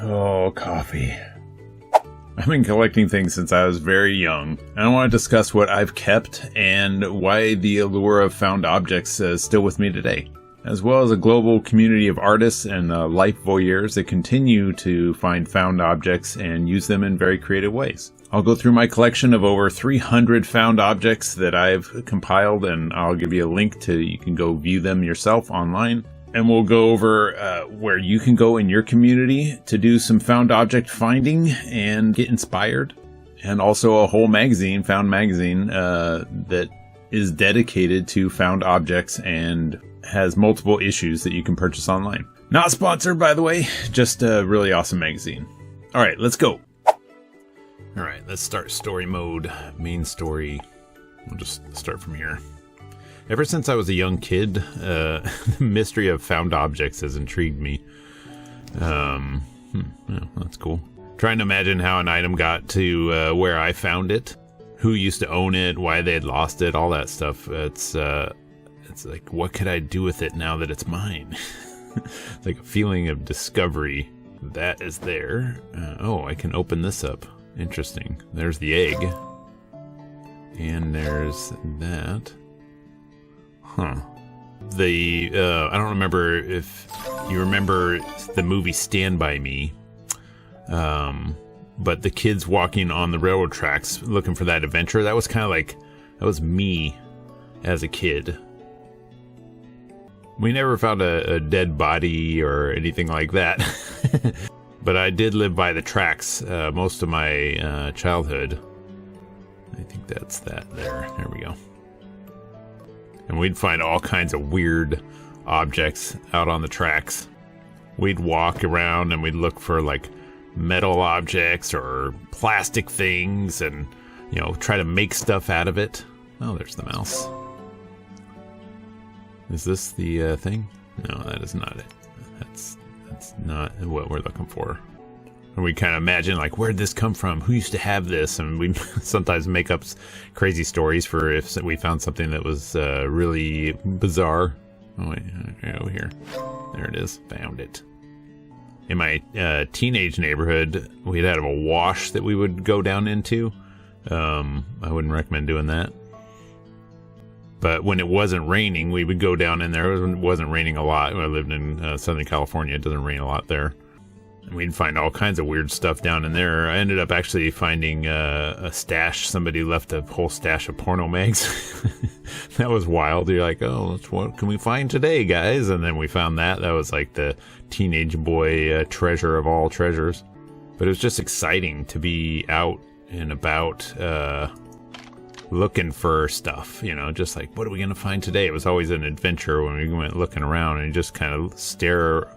Oh, coffee. I've been collecting things since I was very young. I want to discuss what I've kept and why the allure of found objects is still with me today, as well as a global community of artists and life voyeurs that continue to find found objects and use them in very creative ways. I'll go through my collection of over 300 found objects that I've compiled, and I'll give you a link to you can go view them yourself online. And we'll go over where you can go in your community to do some found object finding and get inspired. And also a whole magazine, found magazine, that is dedicated to found objects and has multiple issues that you can purchase online. Not sponsored, by the way, just a really awesome magazine. All right, let's go. All right, let's start story mode, main story. We'll just start from here. Ever since I was a young kid, the mystery of found objects has intrigued me. Yeah, that's cool. Trying to imagine how an item got to where I found it, who used to own it, why they had lost it, all that stuff. It's like, what could I do with it now that it's mine? It's like a feeling of discovery that is there. Oh, I can open this up. Interesting. There's the egg. And there's that. Huh. I don't remember if you remember the movie Stand By Me. But the kids walking on the railroad tracks looking for that adventure, that was kind of like, that was me as a kid. We never found a dead body or anything like that. But I did live by the tracks most of my childhood. I think that's that there. There we go. And we'd find all kinds of weird objects out on the tracks. We'd walk around and we'd look for like metal objects or plastic things and, you know, try to make stuff out of it. Oh, there's the mouse. Is this the thing? No, that is not it. That's not what we're looking for. And we kind of imagine, like, where'd this come from? Who used to have this? And we sometimes make up crazy stories for if we found something that was really bizarre. Oh, wait, okay, over here. There it is. Found it. In my teenage neighborhood, we'd have a wash that we would go down into. I wouldn't recommend doing that. But when it wasn't raining, we would go down in there. It wasn't raining a lot. I lived in Southern California. It doesn't rain a lot there. And we'd find all kinds of weird stuff down in there. I ended up actually finding a stash. Somebody left a whole stash of porno mags. That was wild. You're like, oh, what can we find today, guys? And then we found that. That was like the teenage boy treasure of all treasures. But it was just exciting to be out and about looking for stuff, you know, just like, what are we going to find today? It was always an adventure when we went looking around, and you just kind of stare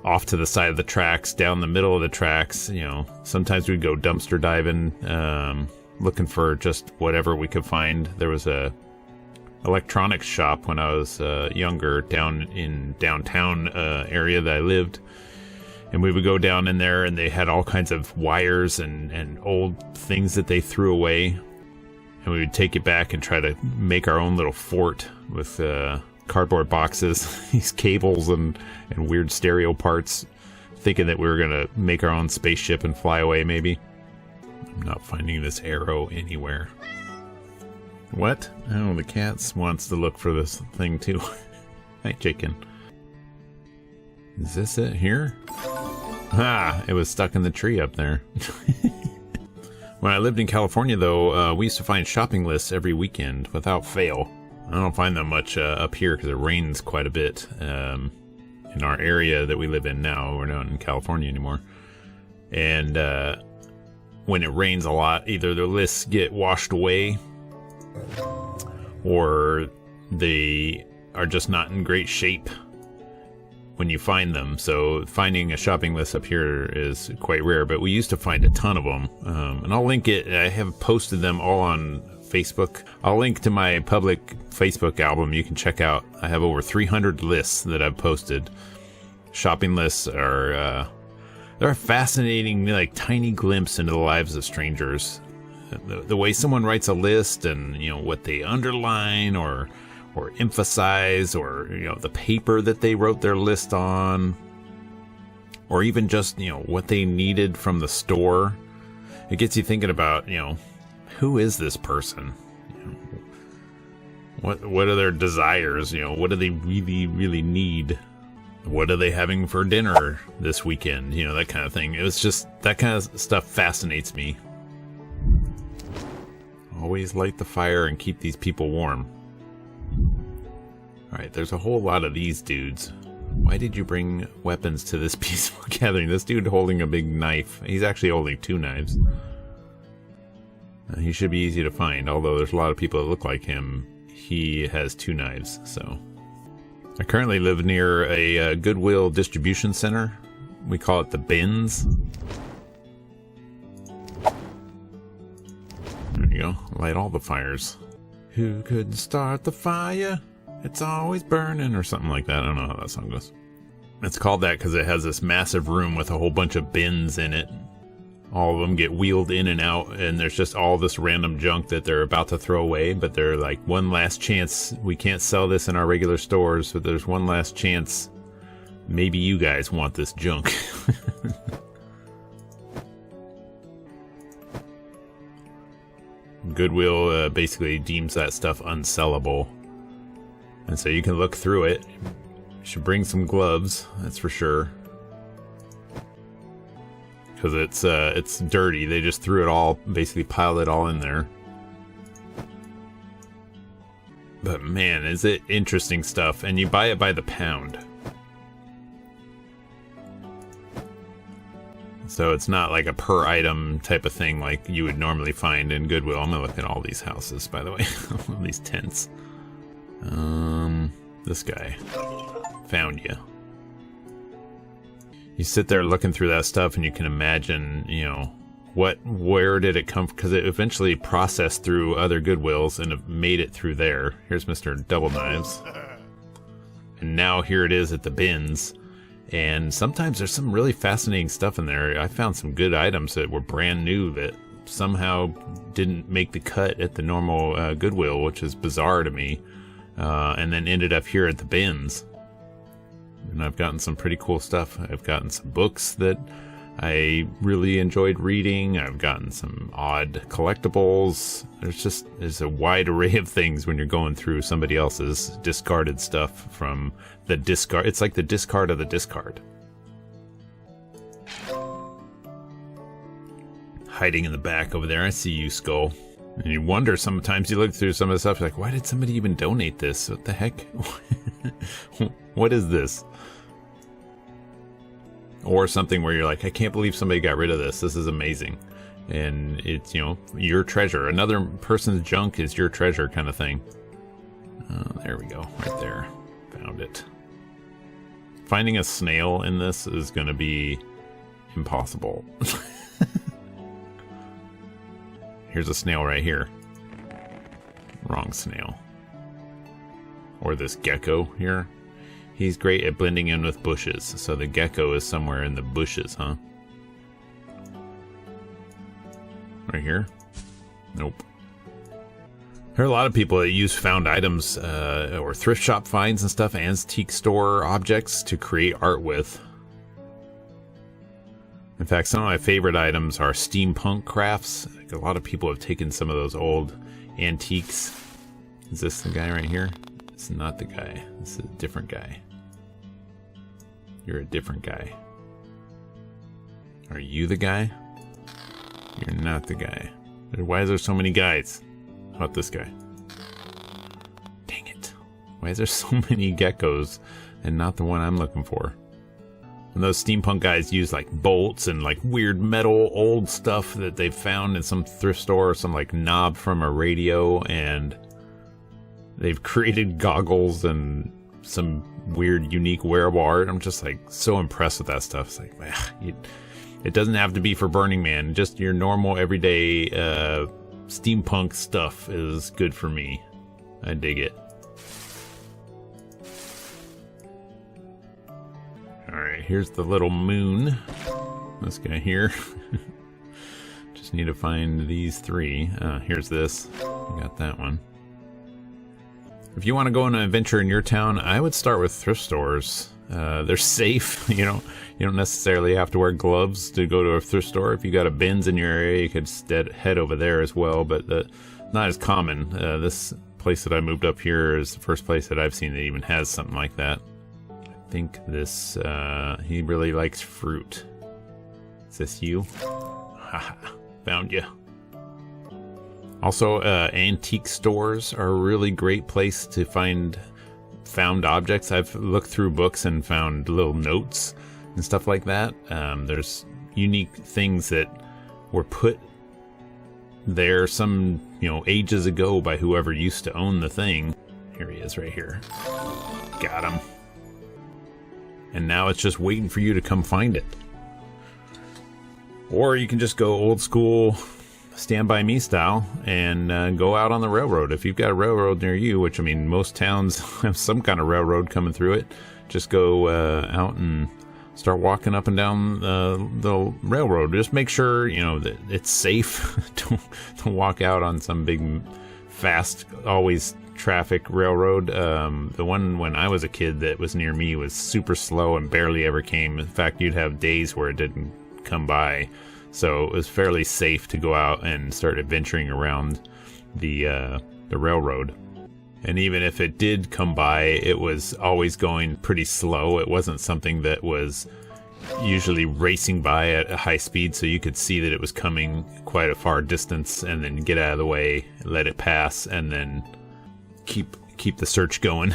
off to the side of the tracks, down the middle of the tracks. You know, sometimes we'd go dumpster diving, looking for just whatever we could find. There was a electronics shop when I was younger down in downtown area that I lived, and we would go down in there, and they had all kinds of wires and old things that they threw away. And we would take it back and try to make our own little fort with cardboard boxes, these cables and weird stereo parts, thinking that we were going to make our own spaceship and fly away, maybe. I'm not finding this arrow anywhere. What? Oh, the cat wants to look for this thing, too. Hi, chicken. Is this it here? Ah, it was stuck in the tree up there. When I lived in California, though, we used to find shopping lists every weekend without fail. I don't find them much up here because it rains quite a bit in our area that we live in now. We're not in California anymore. And when it rains a lot, either the lists get washed away or they are just not in great shape when you find them. So finding a shopping list up here is quite rare, but we used to find a ton of them. And I'll link it. I have posted them all on Facebook. I'll link to my public Facebook album. You can check out. I have over 300 lists that I've posted. Shopping lists are they're a fascinating, like, tiny glimpse into the lives of strangers. The way someone writes a list, and you know what they underline or emphasize, or you know the paper that they wrote their list on, or even just, you know, what they needed from the store. It gets you thinking about, you know, who is this person? You know, what are their desires? You know, what do they really, really need? What are they having for dinner this weekend? You know, that kind of thing. It was just, that kind of stuff fascinates me. Always light the fire and keep these people warm. Alright, there's a whole lot of these dudes. Why did you bring weapons to this peaceful gathering? This dude holding a big knife. He's actually holding 2 knives. He should be easy to find, although there's a lot of people that look like him. He has 2 knives, so... I currently live near a Goodwill distribution center. We call it the bins. There you go. Light all the fires. Who could start the fire? It's always burning, or something like that. I don't know how that song goes. It's called that because it has this massive room with a whole bunch of bins in it. All of them get wheeled in and out, and there's just all this random junk that they're about to throw away, but they're like, one last chance. We can't sell this in our regular stores, so there's one last chance. Maybe you guys want this junk. Goodwill basically deems that stuff unsellable. And so you can look through it. You should bring some gloves, that's for sure. Because it's dirty. They just threw it all, basically piled it all in there. But man, is it interesting stuff. And you buy it by the pound. So it's not like a per item type of thing like you would normally find in Goodwill. I'm gonna look at all these houses, by the way. All these tents. This guy. Found you. You sit there looking through that stuff and you can imagine, you know, where did it come from? Because it eventually processed through other Goodwills and have made it through there. Here's Mr. Double Knives. And now here it is at the bins. And sometimes there's some really fascinating stuff in there. I found some good items that were brand new that somehow didn't make the cut at the normal Goodwill, which is bizarre to me. And then ended up here at the bins. And I've gotten some pretty cool stuff. I've gotten some books that I really enjoyed reading. I've gotten some odd collectibles. There's a wide array of things when you're going through somebody else's discarded stuff from the discard. It's like the discard of the discard. Hiding in the back over there. I see you, Skull. And you wonder sometimes, you look through some of the stuff, you're like, why did somebody even donate this? What the heck? What is this? Or something where you're like, I can't believe somebody got rid of this. This is amazing. And it's, you know, your treasure. Another person's junk is your treasure kind of thing. There we go. Right there. Found it. Finding a snail in this is going to be impossible. Here's a snail right here. Wrong snail. Or this gecko here. He's great at blending in with bushes. So the gecko is somewhere in the bushes, huh? Right here? Nope. There are a lot of people that use found items or thrift shop finds and stuff, antique store objects to create art with. In fact, some of my favorite items are steampunk crafts. Like a lot of people have taken some of those old antiques. Is this the guy right here? It's not the guy. This is a different guy. You're a different guy. Are you the guy? You're not the guy. Why is there so many guys? How about this guy? Dang it. Why is there so many geckos and not the one I'm looking for? And those steampunk guys use like bolts and like weird metal old stuff that they found in some thrift store or some like knob from a radio, and they've created goggles and some weird unique wearable art. I'm just like so impressed with that stuff. It's like, it doesn't have to be for Burning Man. Just your normal everyday steampunk stuff is good for me. I dig it. Alright, here's the little moon. This guy here. Just need to find these 3. Here's this. I got that one. If you want to go on an adventure in your town, I would start with thrift stores. They're safe. You don't necessarily have to wear gloves to go to a thrift store. If you got a bins in your area, you could head over there as well, but not as common. This place that I moved up here is the first place that I've seen that even has something like that. I think this, he really likes fruit. Is this you? Haha, found you. Also, antique stores are a really great place to find found objects. I've looked through books and found little notes and stuff like that. There's unique things that were put there some, ages ago by whoever used to own the thing. Here he is right here. Got him. And now it's just waiting for you to come find it. Or you can just go old school Stand By Me style and go out on the railroad. If you've got a railroad near you, which I mean most towns have some kind of railroad coming through it, just go out and start walking up and down the railroad. Just make sure that it's safe to walk out on some big fast always traffic railroad. The one when I was a kid that was near me was super slow and barely ever came. In fact, you'd have days where it didn't come by. So it was fairly safe to go out and start adventuring around the railroad. And even if it did come by, it was always going pretty slow. It wasn't something that was usually racing by at a high speed, so you could see that it was coming quite a far distance and then get out of the way, let it pass, and then keep the search going.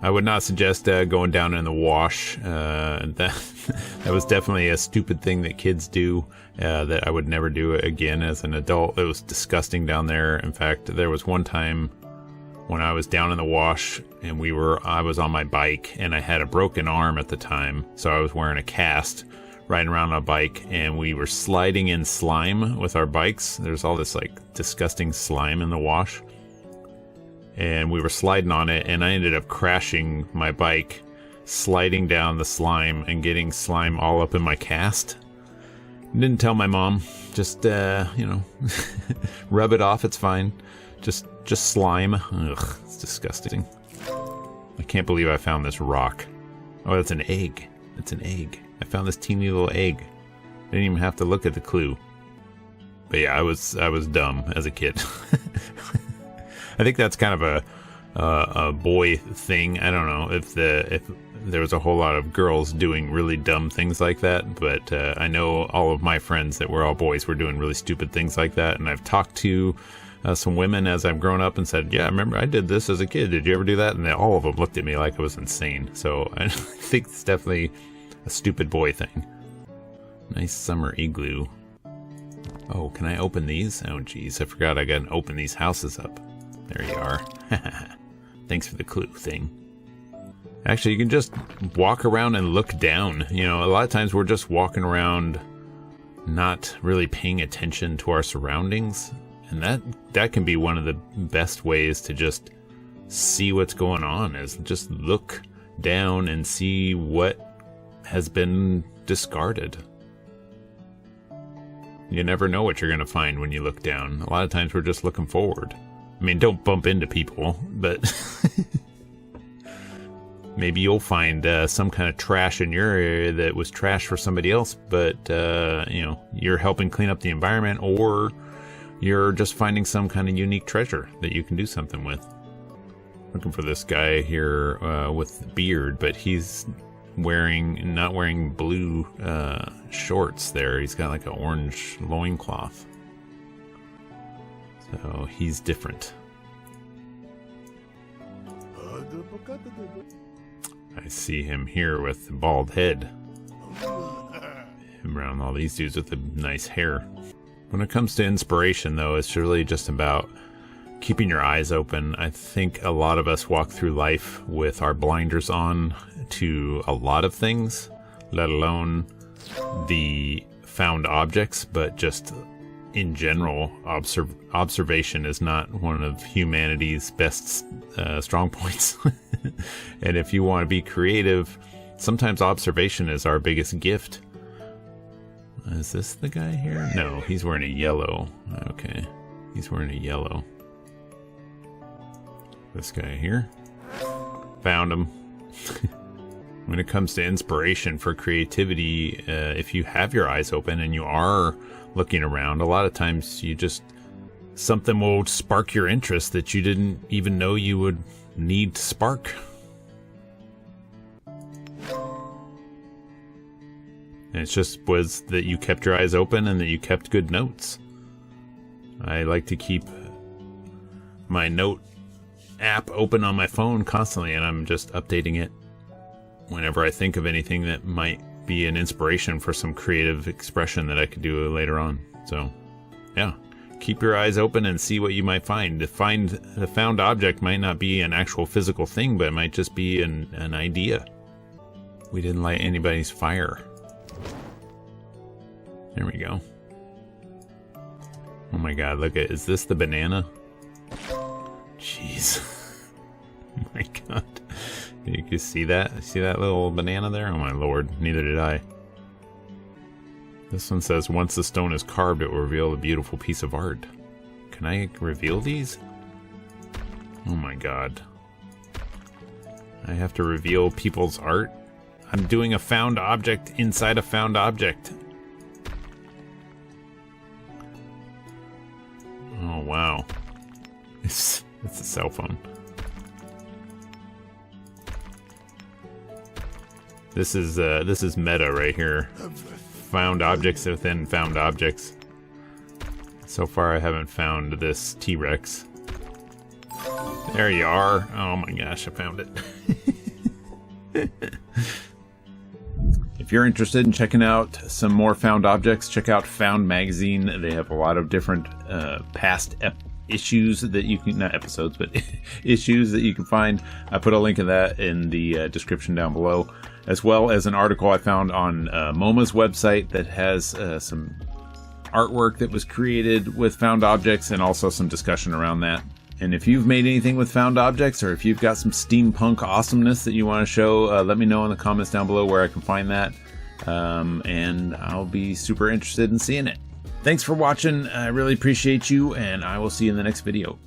I would not suggest going down in the wash. That was definitely a stupid thing that kids do that I would never do again as an adult. It was disgusting down there. In fact, there was one time when I was down in the wash and I was on my bike and I had a broken arm at the time, so I was wearing a cast riding around on a bike, and we were sliding in slime with our bikes. There's all this disgusting slime in the wash. And we were sliding on it, and I ended up crashing my bike, sliding down the slime and getting slime all up in my cast. Didn't tell my mom. Just, rub it off. It's fine. Just slime. Ugh, it's disgusting. I can't believe I found this rock. Oh, that's an egg. That's an egg. I found this teeny little egg. I didn't even have to look at the clue. But yeah, I was dumb as a kid. I think that's kind of a boy thing. I don't know if there was a whole lot of girls doing really dumb things like that, but I know all of my friends that were all boys were doing really stupid things like that, and I've talked to some women as I've grown up and said, yeah, I remember I did this as a kid. Did you ever do that? And all of them looked at me like I was insane. So I think it's definitely a stupid boy thing. Nice summer igloo. Oh, can I open these? Oh, geez, I forgot I gotta open these houses up. There you are. Thanks for the clue thing. Actually, you can just walk around and look down. A lot of times we're just walking around not really paying attention to our surroundings. And that can be one of the best ways to just see what's going on, is just look down and see what has been discarded. You never know what you're going to find when you look down. A lot of times we're just looking forward. I mean, don't bump into people, but maybe you'll find some kind of trash in your area that was trash for somebody else, but you're helping clean up the environment, or you're just finding some kind of unique treasure that you can do something with. Looking for this guy here with the beard, but he's not wearing blue shorts there. He's got like an orange loincloth. So he's different. I see him here with the bald head. Him around all these dudes with the nice hair. When it comes to inspiration, though, it's really just about keeping your eyes open. I think a lot of us walk through life with our blinders on to a lot of things, let alone the found objects, but just in general, observation is not one of humanity's best strong points. And if you want to be creative, sometimes observation is our biggest gift. Is this the guy here? No, he's wearing a yellow. Okay, he's wearing a yellow. This guy here. Found them. When it comes to inspiration for creativity, if you have your eyes open and you are looking around, a lot of times something will spark your interest that you didn't even know you would need to spark. And it's just was that you kept your eyes open and that you kept good notes. I like to keep my note app open on my phone constantly, and I'm just updating it whenever I think of anything that might be an inspiration for some creative expression that I could do later on. So, yeah, keep your eyes open and see what you might find. The found object might not be an actual physical thing, but it might just be an idea. We didn't light anybody's fire. There we go. Oh my god, look at, is this the banana? Jeez. Oh my god. You can see that? See that little banana there? Oh my lord, neither did I. This one says, once the stone is carved, it will reveal a beautiful piece of art. Can I reveal these? Oh my god. I have to reveal people's art? I'm doing a found object inside a found object. Oh wow. It's a cell phone. This is meta right here. Found objects within found objects. So far I haven't found this T-Rex. There you are. Oh my gosh, I found it. If you're interested in checking out some more found objects, check out Found Magazine. They have a lot of different past issues that you can, not episodes, but issues that you can find. I put a link of that in the description down below, as well as an article I found on Moma's website that has some artwork that was created with found objects and also some discussion around that. And if you've made anything with found objects, or if you've got some steampunk awesomeness that you want to show, let me know in the comments down below where I can find that. And I'll be super interested in seeing it. Thanks for watching. I really appreciate you, and I will see you in the next video.